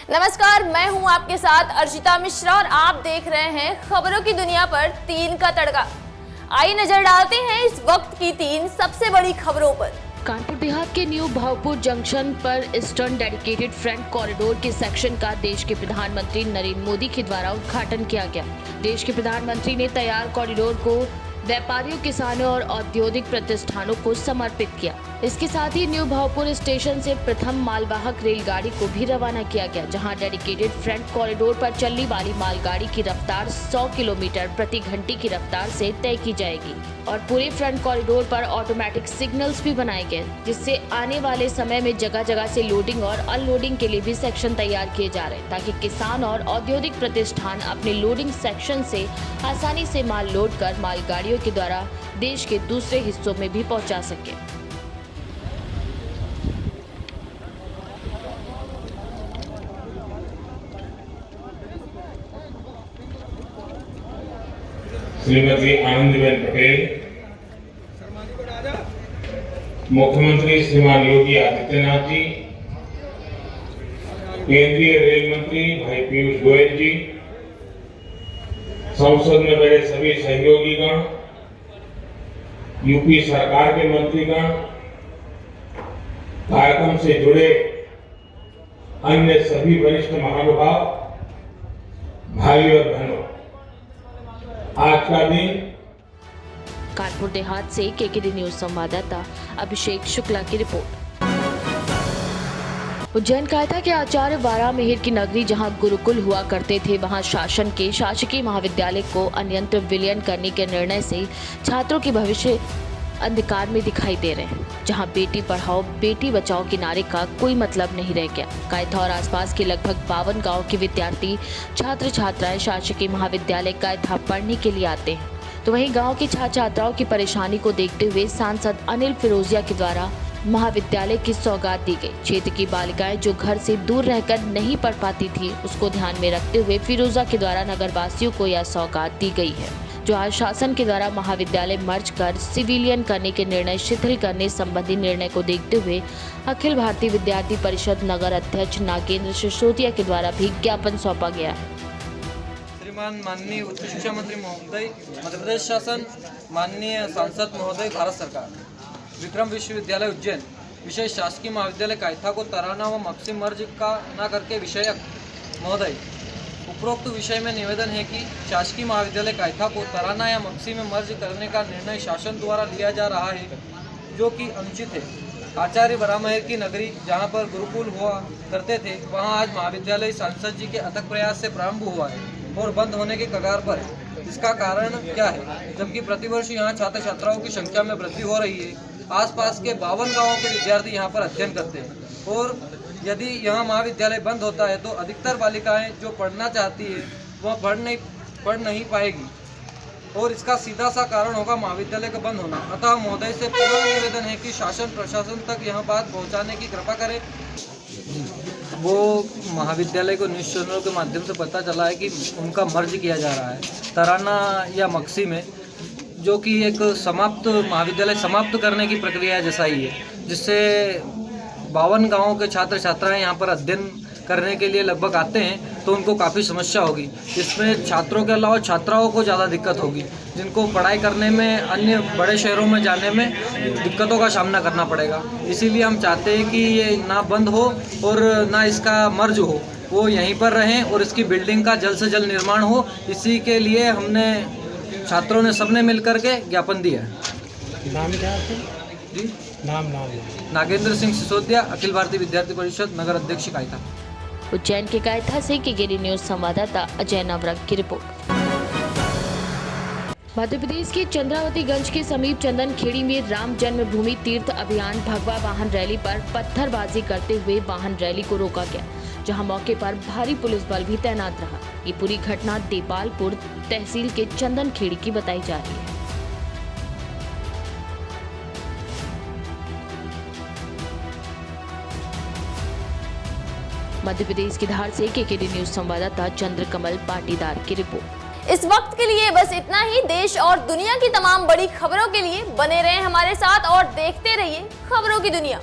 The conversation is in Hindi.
नमस्कार, मैं हूं आपके साथ अर्चिता मिश्रा और आप देख रहे हैं खबरों की दुनिया पर 3 का तड़का। आइए नजर डालते हैं इस वक्त की 3 सबसे बड़ी खबरों पर। कानपुर देहात के न्यू भावपुर जंक्शन पर ईस्टर्न डेडिकेटेड फ्रंट कॉरिडोर के सेक्शन का देश के प्रधानमंत्री नरेंद्र मोदी के द्वारा उद्घाटन किया गया। देश के प्रधानमंत्री ने तैयार कॉरिडोर को व्यापारियों, किसानों और औद्योगिक प्रतिष्ठानों को समर्पित किया। इसके साथ ही न्यू भावपुर स्टेशन से प्रथम मालवाहक रेलगाड़ी को भी रवाना किया गया, जहां डेडिकेटेड फ्रंट कॉरिडोर पर चलने वाली मालगाड़ी की रफ्तार 100 किलोमीटर प्रति घंटे की रफ्तार से तय की जाएगी और पूरे फ्रंट कॉरिडोर पर ऑटोमेटिक सिग्नल्स भी बनाए गए, जिससे आने वाले समय में जगह जगह से लोडिंग और अनलोडिंग के लिए भी सेक्शन तैयार किए जा रहे हैं, ताकि किसान और औद्योगिक प्रतिष्ठान अपने लोडिंग सेक्शन से आसानी से माल लोड कर मालगाड़ियों के द्वारा देश के दूसरे हिस्सों में भी पहुंचा सके। श्रीमती आनंदीबेन पटेल, मुख्यमंत्री श्रीमान योगी आदित्यनाथ जी, केंद्रीय रेल मंत्री भाई पीयूष गोयल जी, संसद में बैठे सभी सहयोगीगण, यूपी सरकार के मंत्रीगण, कार्यक्रम से जुड़े अन्य सभी वरिष्ठ महानुभाव, भाई और बहनों, आज का दिन। कानपुर देहात से केकेडी न्यूज संवाददाता अभिषेक शुक्ला की रिपोर्ट। उज्जैन कायथा के आचार्य वारा मिहिर की नगरी, जहां गुरुकुल हुआ करते थे, वहां शासन के शासकीय महाविद्यालय को अन्यंत्र विलयन करने के निर्णय से छात्रों के भविष्य अंधकार में दिखाई दे रहे हैं। जहां बेटी पढ़ाओ बेटी बचाओ के नारे का कोई मतलब नहीं रह गया। कायथा और आसपास के लगभग 52 गांव के विद्यार्थी, छात्र छात्राएं शासकीय महाविद्यालय कायथा पढ़ने के लिए आते हैं, तो वहीं गांव के छात्र छात्राओं की परेशानी को देखते हुए सांसद अनिल फिरोजिया के द्वारा महाविद्यालय की सौगात दी गई। क्षेत्र की बालिकाएं जो घर से दूर रहकर नहीं पढ़ पाती थी, उसको ध्यान में रखते हुए फिरोजा के द्वारा नगरवासियों को यह सौगात दी गई है, जो आज शासन के द्वारा महाविद्यालय मर्ज कर सिविलियन करने के निर्णय शिथिल करने संबंधी निर्णय को देखते हुए अखिल भारतीय विद्यार्थी परिषद नगर अध्यक्ष नागेंद्र सिसोदिया के द्वारा भी ज्ञापन सौंपा गया। श्रीमान माननीय उच्च शिक्षा मंत्री महोदय, मध्य प्रदेश शासन, माननीय सांसद महोदय, भारत सरकार, विक्रम विश्वविद्यालय उज्जैन विशेष शासकीय महाविद्यालय कायथा को तराना व मक्सी मर्ज का न करके विषयक महोदय, उपरोक्त विषय में निवेदन है कि शासकीय महाविद्यालय कायथा को तराना या मक्सी में मर्ज करने का निर्णय शासन द्वारा लिया जा रहा है, जो कि अनुचित है। आचार्य वारा मिहिर की नगरी, जहां पर गुरुकुल हुआ करते थे, वहां आज महाविद्यालय सांसद जी के अथक प्रयास से प्रारंभ हुआ है और बंद होने के कगार पर है। इसका कारण क्या है? जबकि प्रतिवर्ष यहाँ छात्र छात्राओं की संख्या में वृद्धि हो रही है। आसपास के 52 गांवों के विद्यार्थी यहाँ पर अध्ययन करते हैं और यदि यहाँ महाविद्यालय बंद होता है तो अधिकतर बालिकाएं जो पढ़ना चाहती है वह पढ़ नहीं पाएगी और इसका सीधा सा कारण होगा महाविद्यालय का बंद होना। अतः महोदय से पूरा निवेदन है कि शासन प्रशासन तक यह बात पहुँचाने की कृपा करें। वो महाविद्यालय को न्यूज़ चैनलों के माध्यम से पता चला है कि उनका मर्ज किया जा रहा है तराना या मक्सी में, जो कि एक समाप्त महाविद्यालय समाप्त करने की प्रक्रिया जैसा ही है, जिससे 52 गांवों के छात्र छात्राएं यहाँ पर अध्ययन करने के लिए लगभग आते हैं, तो उनको काफ़ी समस्या होगी। इसमें छात्रों के अलावा छात्राओं को ज़्यादा दिक्कत होगी, जिनको पढ़ाई करने में अन्य बड़े शहरों में जाने में दिक्कतों का सामना करना पड़ेगा। इसीलिए हम चाहते हैं कि ये ना बंद हो और ना इसका मर्ज हो, वो यहीं पर रहें और इसकी बिल्डिंग का जल्द से जल्द निर्माण हो। इसी के लिए हमने छात्रों ने सबने मिल करके ज्ञापन दिया है। नाम क्या है जी? नाम नागेंद्र सिंह सिसोदिया, अखिल भारतीय विद्यार्थी परिषद नगर अध्यक्ष कायथा। उज्जैन के कायथा से केकेडी न्यूज संवाददाता अजय नवरंग की रिपोर्ट। मध्य प्रदेश के चंद्रावतीगंज के समीप चंदन खेड़ी में राम जन्मभूमि तीर्थ अभियान भगवा वाहन रैली पर पत्थरबाजी करते हुए वाहन रैली को रोका गया, जहां मौके पर भारी पुलिस बल भी तैनात रहा। ये पूरी घटना देपालपुर तहसील के चंदन खेड़ी की बताई जा रही है। मध्य प्रदेश की धार से केकेडी न्यूज संवाददाता चंद्रकमल पाटीदार की रिपोर्ट। इस वक्त के लिए बस इतना ही। देश और दुनिया की तमाम बड़ी खबरों के लिए बने रहें हमारे साथ और देखते रहिए खबरों की दुनिया।